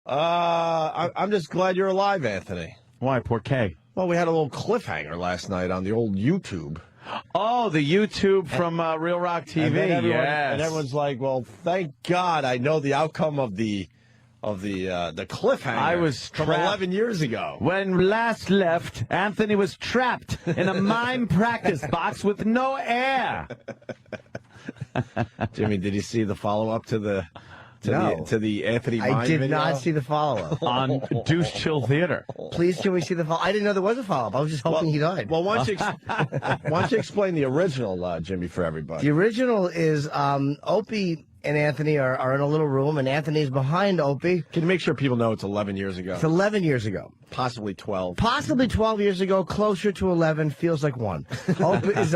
I'm just glad you're alive, Anthony. Why, poor Kay? Well, we had a little cliffhanger last night on the old YouTube. Oh, the YouTube from Real Rock TV. And everyone's like, "Well, thank God, I know the outcome of the cliffhanger." I was from trapped. 11 years ago. When last left, Anthony was trapped in a mime practice box with no air. Jimmy, did you see the follow-up to the Anthony mime I did video? not see the follow-up. On Deuce Chill Theater. Please, can we see the follow-up? I didn't know there was a follow-up. I was just hoping he died. Well, why don't you explain the original, Jimmy, for everybody? The original is Opie and Anthony are in a little room, and Anthony's behind Opie. Can you make sure people know it's 11 years ago? It's 11 years ago. Possibly 12. Possibly 12 years ago, closer to 11, feels like one. Opie is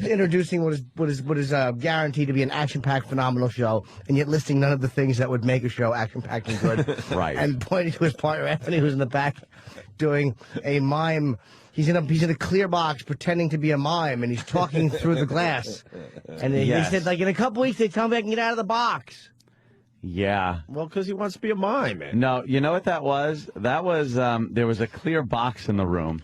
introducing what is guaranteed to be an action-packed, phenomenal show, and yet listing none of the things that would make a show action-packed and good. Right. And pointing to his partner, Anthony, who's in the back doing a mime. He's in a clear box pretending to be a mime, and he's talking through the glass. And he said, like, in a couple weeks, they tell me I can get out of the box. Yeah. Well, because he wants to be a mime, man. No, you know what that was? That was, there was a clear box in the room,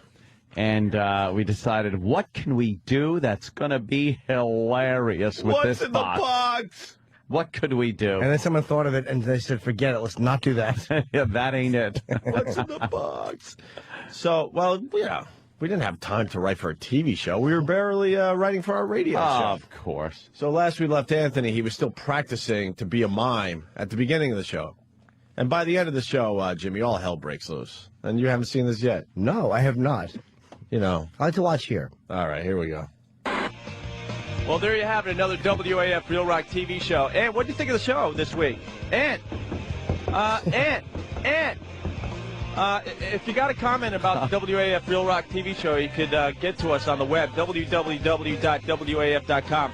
and we decided, what can we do that's going to be hilarious with this box? What's in the box? What could we do? And then someone thought of it, and they said, forget it, let's not do that. Yeah, that ain't it. What's in the box? So, well, yeah. We didn't have time to write for a TV show. We were barely writing for our radio show. Of course. So last we left Anthony, he was still practicing to be a mime at the beginning of the show. And by the end of the show, Jimmy, all hell breaks loose. And you haven't seen this yet. No, I have not. You know. I like to watch here. All right, here we go. Well, there you have it, another WAF Real Rock TV show. And what do you think of the show this week? If you got a comment about the WAF Real Rock TV show, you could get to us on the web, www.waf.com.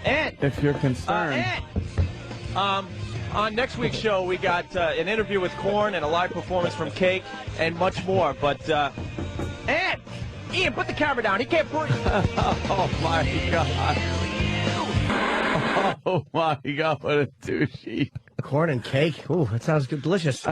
And if you're concerned. On next week's show, we got an interview with Korn and a live performance from Cake and much more. But, and Ian, put the camera down. He can't breathe. Oh, my God. Oh, my God, what a douchey. Corn and cake. Ooh, that sounds good. Delicious.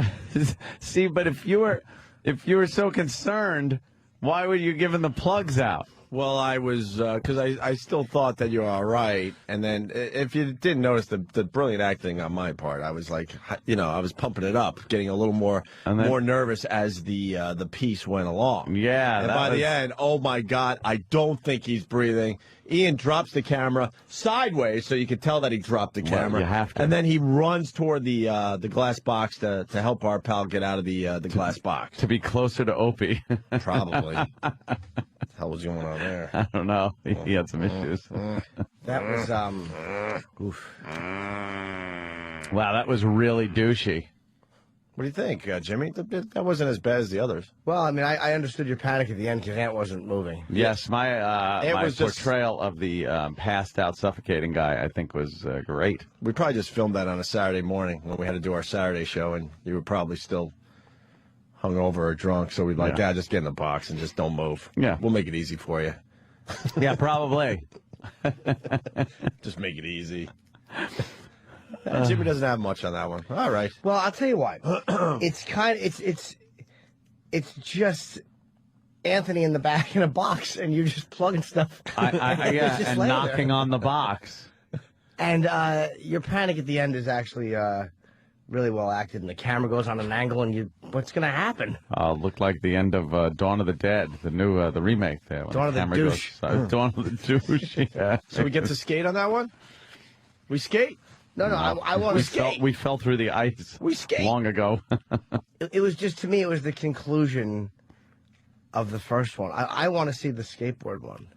See, but if you were so concerned, why were you giving the plugs out? Well, I was, because I still thought that you were all right. And then if you didn't notice the brilliant acting on my part, I was like, I was pumping it up, getting a little more nervous as the piece went along. Yeah. And by the end, oh, my God, I don't think he's breathing. Ian drops the camera sideways, so you can tell that he dropped the camera. You have to. And then he runs toward the glass box to help our pal get out of the glass box. To be closer to Opie. Probably. What the hell was going on there? I don't know. He had some issues. That was, oof. Wow, that was really douchey. What do you think, Jimmy? That wasn't as bad as the others. Well, I mean, I understood your panic at the end because Ant wasn't moving. Yes, my portrayal of the passed out suffocating guy, I think, was great. We probably just filmed that on a Saturday morning when we had to do our Saturday show, and you were probably still hungover or drunk, so we'd like, just get in the box and just don't move. Yeah. We'll make it easy for you. Yeah, probably. Just make it easy. Jimmy doesn't have much on that one. All right. Well, I'll tell you what. It's just Anthony in the back in a box, and you're just plugging stuff. And knocking on the box. And your panic at the end is actually really well acted, and the camera goes on an angle, and what's going to happen? Looked like the end of Dawn of the Dead, the new the remake there. Dawn of the Douche. Dawn of the Douche. Yeah. So we get to skate on that one? We skate? No, I want to skate. We fell through the ice. We skate long ago. It was just, to me, it was the conclusion of the first one. I want to see the skateboard one.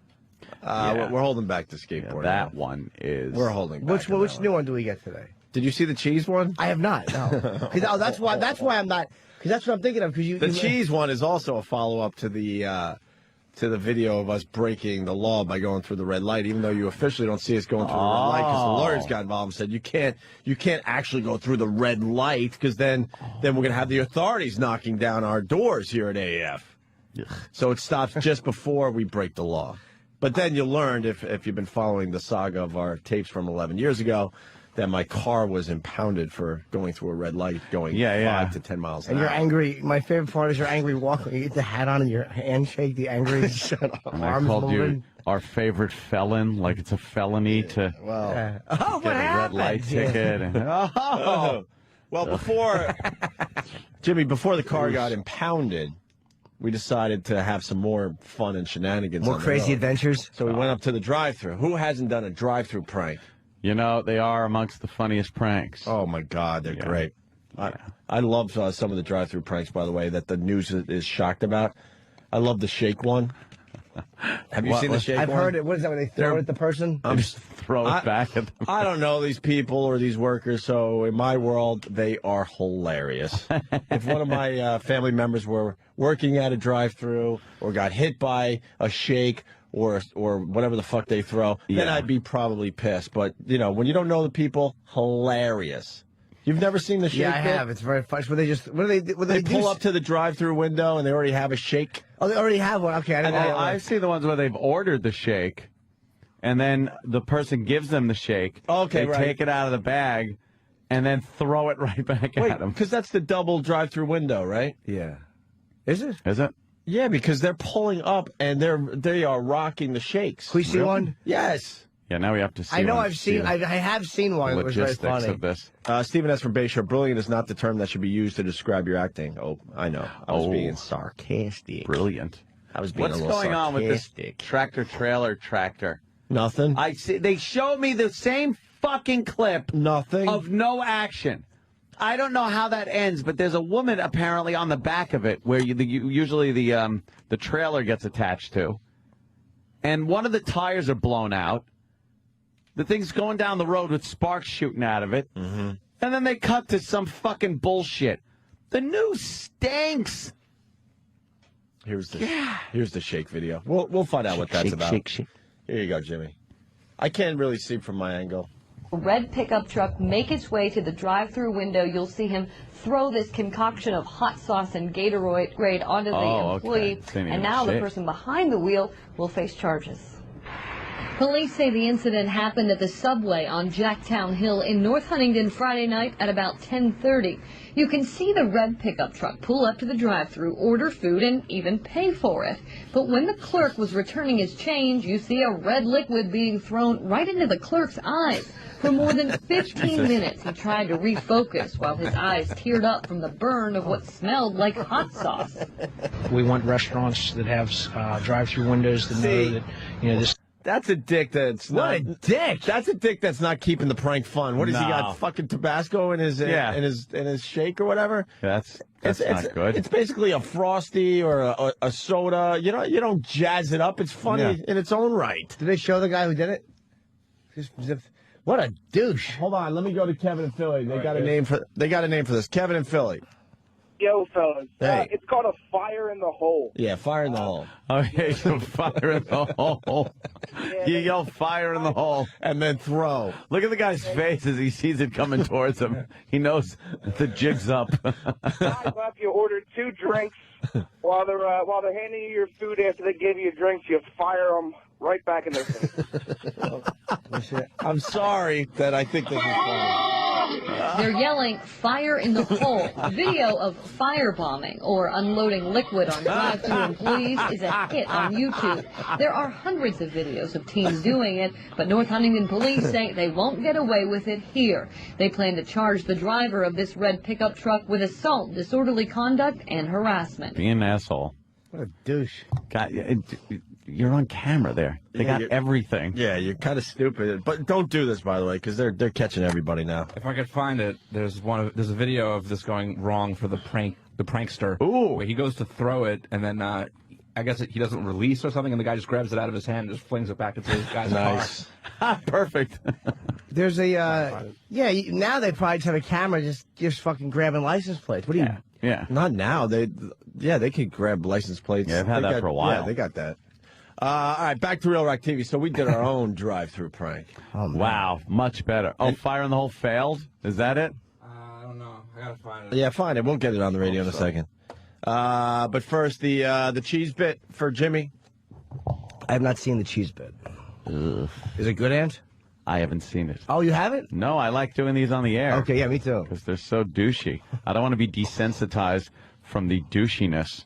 We're holding back the skateboard. That one is. We're holding back. Which new one do we get today? Did you see the cheese one? I have not. No. That's why I'm not. Because that's what I'm thinking of. Because the cheese one is also a follow-up to the video of us breaking the law by going through the red light, even though you officially don't see us going through the red light because the lawyers got involved and said you can't actually go through the red light because then we're going to have the authorities knocking down our doors here at AF. So it stops just before we break the law. But then you learned, if you've been following the saga of our tapes from 11 years ago, that my car was impounded for going through a red light, going 5 to 10 miles an and hour. you're angry. My favorite part is you're angry walking. You get the hat on and your handshake, the angry arms called moving. you our favorite felon, like it's a felony to Oh, get what a red light happened? ticket. And, Well, before Jimmy, before the car got impounded, we decided to have some more fun and shenanigans. More on the crazy road. adventures. So we went up to the drive-thru. Who hasn't done a drive-thru prank? you know, they are amongst the funniest pranks. Oh my God, they're great. I love some of the drive-thru pranks, by the way, that the news is shocked about. I love the shake one. Have you seen the shake I've one? heard it. What is that when they throw it at the person? Just throw it back at them. I don't know these people or these workers, so in my world, they are hilarious. If one of my family members were working at a drive-thru or got hit by a shake or whatever the fuck they throw, then I'd be probably pissed. But, you know, when you don't know the people, hilarious. You've never seen the shake? Yeah, I bit? have. It's very fun. Where they just what do They pull up to the drive-thru window and they already have a shake. Oh, they already have one. Okay, I didn't know. I've seen the ones where they've ordered the shake, and then the person gives them the shake. Okay, they right. take it out of the bag, and then throw it right back at them. Because that's the double drive-thru window, right? Yeah. Is it? Is it? Yeah, because they're pulling up and they are rocking the shakes. Can we see one? Yes. Yeah, now we have to see. I know. one, I've seen. see I have seen one. the It was very logistics funny. of this. Stephen S. from Bayshore, brilliant is not the term that should be used to describe your acting. Oh, I know. I was being sarcastic. Brilliant. I was being What's a little going on with this sarcastic. tractor-trailer tractor? Nothing. I see. They showed me the same fucking clip Nothing. of no action. I don't know how that ends, but there's a woman apparently on the back of it where usually the trailer gets attached to, and one of the tires are blown out. The thing's going down the road with sparks shooting out of it, and then they cut to some fucking bullshit. The news stinks. Here's the shake video. We'll find out what that's about. Shake. Here you go, Jimmy. I can't really see from my angle. A red pickup truck make its way to the drive-through window. You'll see him throw this concoction of hot sauce and Gatorade onto the employee, and now the person behind the wheel will face charges. Police say the incident happened at the subway on Jacktown Hill in North Huntingdon Friday night at about 10:30. You can see the red pickup truck pull up to the drive-thru, order food, and even pay for it. But when the clerk was returning his change, you see a red liquid being thrown right into the clerk's eyes. For more than 15 minutes, he tried to refocus while his eyes teared up from the burn of what smelled like hot sauce. We want restaurants that have drive-through windows that know that, you know, this. That's a dick that's What a dick! That's a dick that's not keeping the prank fun. What has he No. got? Fucking Tabasco in his in his shake or whatever. That's It's not good. It's basically a Frosty or a soda. You don't jazz it up. It's funny in its own right. Did they show the guy who did it? What a douche! Hold on, let me go to Kevin and Philly. They got a name for this. Kevin and Philly. Yo, fellas. Hey. It's called a fire in the hole. Yeah, fire in the hole. Okay, so fire in the hole. You yell fire in the hole. And then throw. Look at the guy's face as he sees it coming towards him. He knows the jig's up. If you ordered 2 drinks while they're handing you your food after they give you drinks, you fire them right back in their face. I'm sorry that I think this is funny. They're yelling, fire in the hole. Video of firebombing or unloading liquid on drive-thru employees is a hit on YouTube. There are hundreds of videos of teens doing it, but North Huntingdon police say they won't get away with it here. They plan to charge the driver of this red pickup truck with assault, disorderly conduct, and harassment. Being an asshole. What a douche! God, you're on camera there. They got everything. Yeah, you're kind of stupid. But don't do this, by the way, because they're catching everybody now. If I could find it, there's a video of this going wrong for the prankster. Ooh. Where he goes to throw it, and then I guess he doesn't release or something, and the guy just grabs it out of his hand and just flings it back into his guy's Nice. Perfect. There's a now they probably just have a camera just fucking grabbing license plates. What do you? Yeah. Not now. They could grab license plates. Yeah, they've had that for a while. Yeah, they got that. All right, back to Real Rock TV. So we did our own drive-through prank. Oh, man. Wow, much better. Oh, fire in the hole failed? Is that it? I don't know. I gotta find it. Yeah, fine. We'll get it on the radio in a second. But first, the cheese bit for Jimmy. I have not seen the cheese bit. Is it good, Ant? I haven't seen it. Oh, you haven't? No, I like doing these on the air. Okay, yeah, me too. Because they're so douchey. I don't want to be desensitized from the douchiness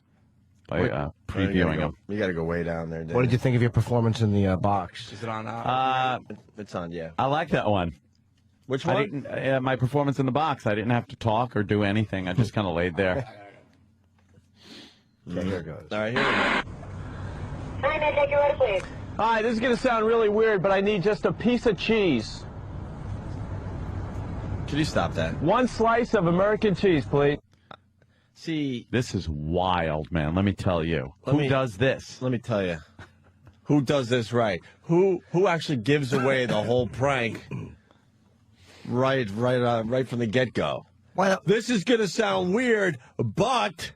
by previewing them. You got to go way down there. What did you think of your performance in the box? Is it on? It's on, yeah. I like that one. Which I one? didn't, my performance in the box. I didn't have to talk or do anything. I just kind of laid there. Okay, here it goes. All right, here we go. Hi, may I take your order, please? Hi, this is going to sound really weird, but I need just a piece of cheese. Could you stop that? One slice of American cheese, please. See, This is wild, man. Let me tell you. Who does this? let me tell you. Who does this right? Who actually gives away the whole prank right from the get-go? Well, This is going to sound weird, but...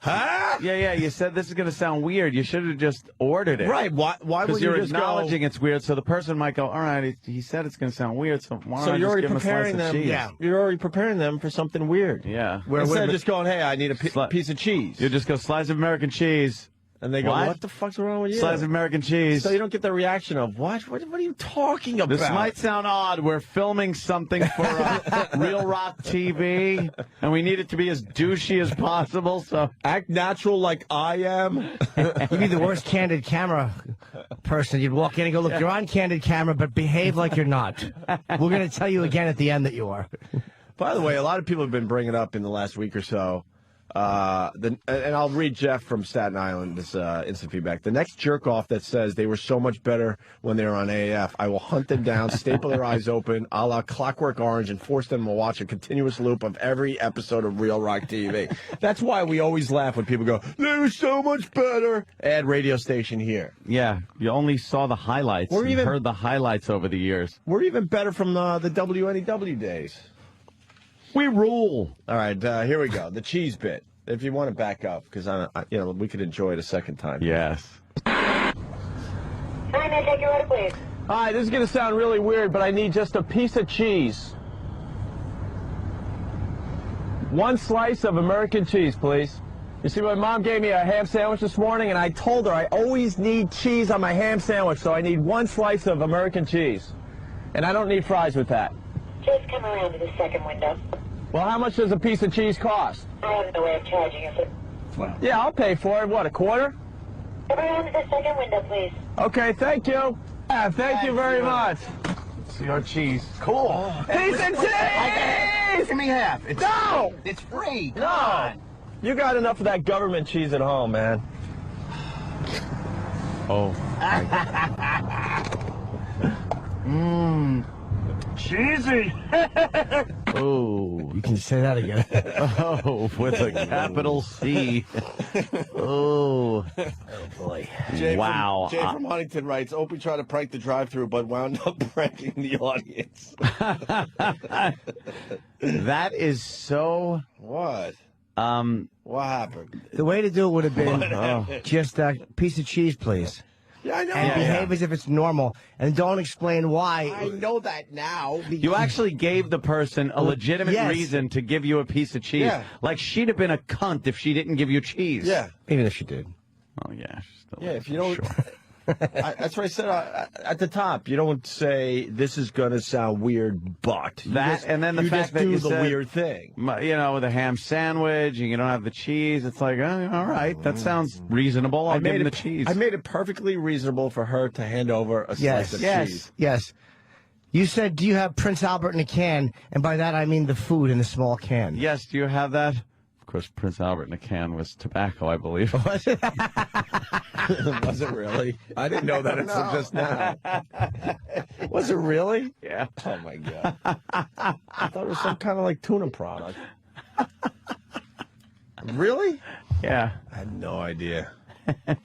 Huh? Yeah, you said this is going to sound weird. You should have just ordered it. Right. Why would Because you you're just acknowledging it's weird, so the person might go, all right, he said it's going to sound weird, so why So don't I you're just already give him a slice preparing of them. cheese? Yeah. You're already preparing them for something weird. Yeah. Instead of just going, hey, I need a piece of cheese. You just go, slice of American cheese. And they go, What? what the fuck's wrong with you? Slice of American cheese. So you don't get the reaction of, what? What are you talking about? This might sound odd. We're filming something for Real Rock TV, and we need it to be as douchey as possible. So Act natural like I am. you'd be the worst candid camera person. You'd walk in and go, look, you're on candid camera, but behave like you're not. We're going to tell you again at the end that you are. By the way, a lot of people have been bringing up in the last week or so, and I'll read Jeff from Staten Island, this instant feedback. The next jerk-off that says they were so much better when they were on AAF, I will hunt them down, staple their eyes open, a la Clockwork Orange, and force them to watch a continuous loop of every episode of Real Rock TV. That's why we always laugh when people go, they were so much better. Add radio station here. yeah, you only saw the highlights. Or You even- heard the highlights over the years. We're even better from the WNEW days. We rule. All right, here we go. The cheese bit. If you want to back up, because we could enjoy it a second time. Yes. Hi, may I take your order, please? Hi, this is going to sound really weird, but I need just a piece of cheese. One slice of American cheese, please. You see, my mom gave me a ham sandwich this morning, and I told her I always need cheese on my ham sandwich, so I need one slice of American cheese. And I don't need fries with that. Just come around to the second window. Well, how much does a piece of cheese cost? I have no way of charging you, sir. Yeah, I'll pay for it. What, a quarter? Come around to the second window, please. Okay, thank you. Yeah, thank you very much. See our cheese. Cool. Piece of cheese! Give me half. No! It's free. No! You got enough of that government cheese at home, man. Oh. Cheesy. Oh. You can say that again. Oh, with a capital C. Oh. Boy. Wow. Jay from Huntington writes, Opie tried to prank the drive-thru, but wound up pranking the audience. That is so. What? What happened? The way to do it would have been just a piece of cheese, please. Yeah, I know. And behave as if it's normal. And don't explain why. I know that now. You actually gave the person a legitimate Yes. reason to give you a piece of cheese. Yeah. Like she'd have been a cunt if she didn't give you cheese. Yeah. Even if she did. Oh, yeah. she's still Yeah, if you don't... Sure. That's what I said at the top. You don't say, this is going to sound weird, but... And then the you fact just that do you the said, weird thing. You know, with a ham sandwich and you don't have the cheese, it's like, oh, all right, that sounds reasonable. I'll give him the cheese. I made it perfectly reasonable for her to hand over a slice of cheese. Yes. You said, do you have Prince Albert in a can? And by that, I mean the food in the small can. Yes, do you have that? Of course, Prince Albert in a can was tobacco, I believe. Was it really? I didn't know that until just now. Was it really? Yeah. Oh, my God. I thought it was some kind of like tuna product. Really? Yeah. I had no idea.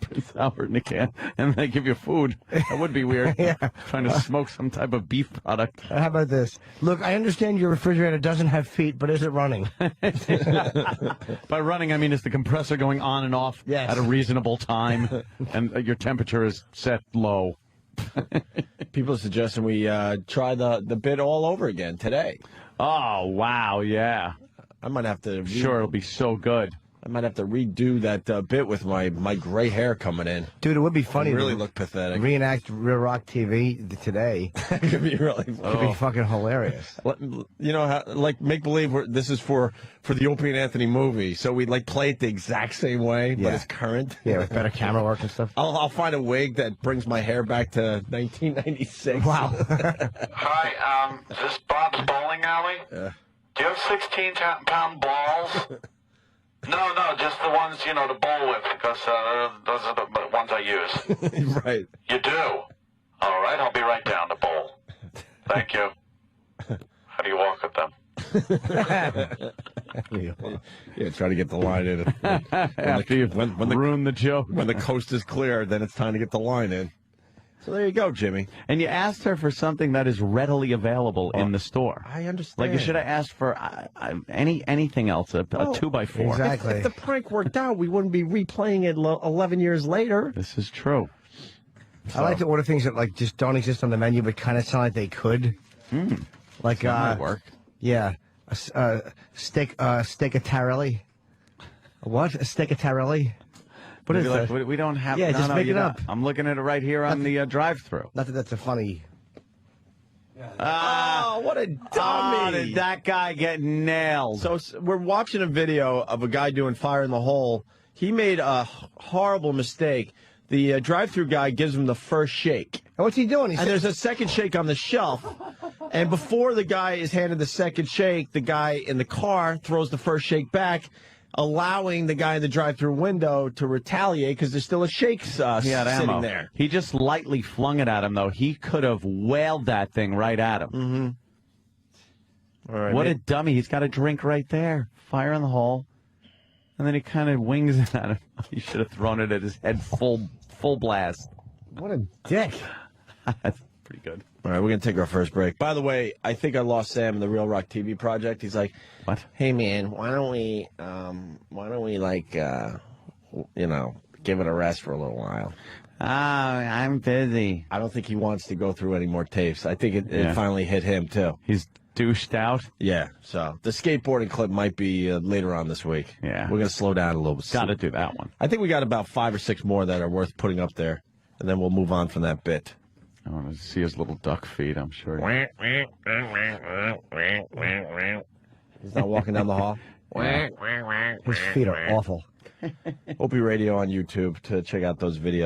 Prince Albert in a can. And they give you food. That would be weird. Yeah. Trying to smoke some type of beef product. How about this? Look, I understand your refrigerator doesn't have feet, but is it running? By running, I mean, is the compressor going on and off Yes. at a reasonable time? And your temperature is set low. People are suggesting we try the bit all over again today. Oh, wow, yeah. I might have to... Sure, it'll be so good. I might have to redo that bit with my gray hair coming in. Dude, it would be funny. Really look pathetic. Reenact Real Rock TV today. That could be really funny. Could be fucking hilarious. You know, how, like make believe this is for the Opie and Anthony movie. So we like play it the exact same way, but it's current. Yeah, with better camera work and stuff. I'll find a wig that brings my hair back to 1996. Wow. Hi, is this Bob's Bowling Alley? Do you have 16-pound balls? No, just the ones, to bowl with, because those are the ones I use. Right. You do? All right, I'll be right down to bowl. Thank you. How do you walk with them? Yeah, try to get the line in. When ruin the joke. When the coast is clear, then it's time to get the line in. So there you go, Jimmy. And you asked her for something that is readily available in the store. I understand. Like you should have asked for anything else, a 2x4. Exactly. If the prank worked out, we wouldn't be replaying it 11 years later. This is true. I like to order things that like just don't exist on the menu, but kind of sound like they could. Like that might work. Yeah, steak-a-tarelli. What? A steak-a-tarelli? What is that? We don't have. Yeah, just make it up. I'm looking at it right here on the drive-thru. Not that that's a funny. Oh, what a dummy! Did that guy get nailed? So we're watching a video of a guy doing fire in the hole. He made a horrible mistake. The drive-thru guy gives him the first shake. And what's he doing? And there's a second shake on the shelf. And before the guy is handed the second shake, the guy in the car throws the first shake back, allowing the guy in the drive-thru window to retaliate because there's still a shake sitting there. He just lightly flung it at him, though. He could have wailed that thing right at him. Mm-hmm. All right, what a dummy. He's got a drink right there. Fire in the hole. And then he kind of wings it at him. He should have thrown it at his head full blast. What a dick. That's pretty good. All right, we're going to take our first break. By the way, I think I lost Sam in the Real Rock TV project. He's like, what? Hey, man, why don't we give it a rest for a little while? I'm busy. I don't think he wants to go through any more tapes. I think it finally hit him, too. He's douched out? Yeah, so the skateboarding clip might be later on this week. Yeah. We're going to slow down a little bit. Got to do that one. I think we got about 5 or 6 more that are worth putting up there, and then we'll move on from that bit. I want to see his little duck feet, I'm sure. He's not walking down the hall? His feet are awful. Opie Radio on YouTube to check out those videos.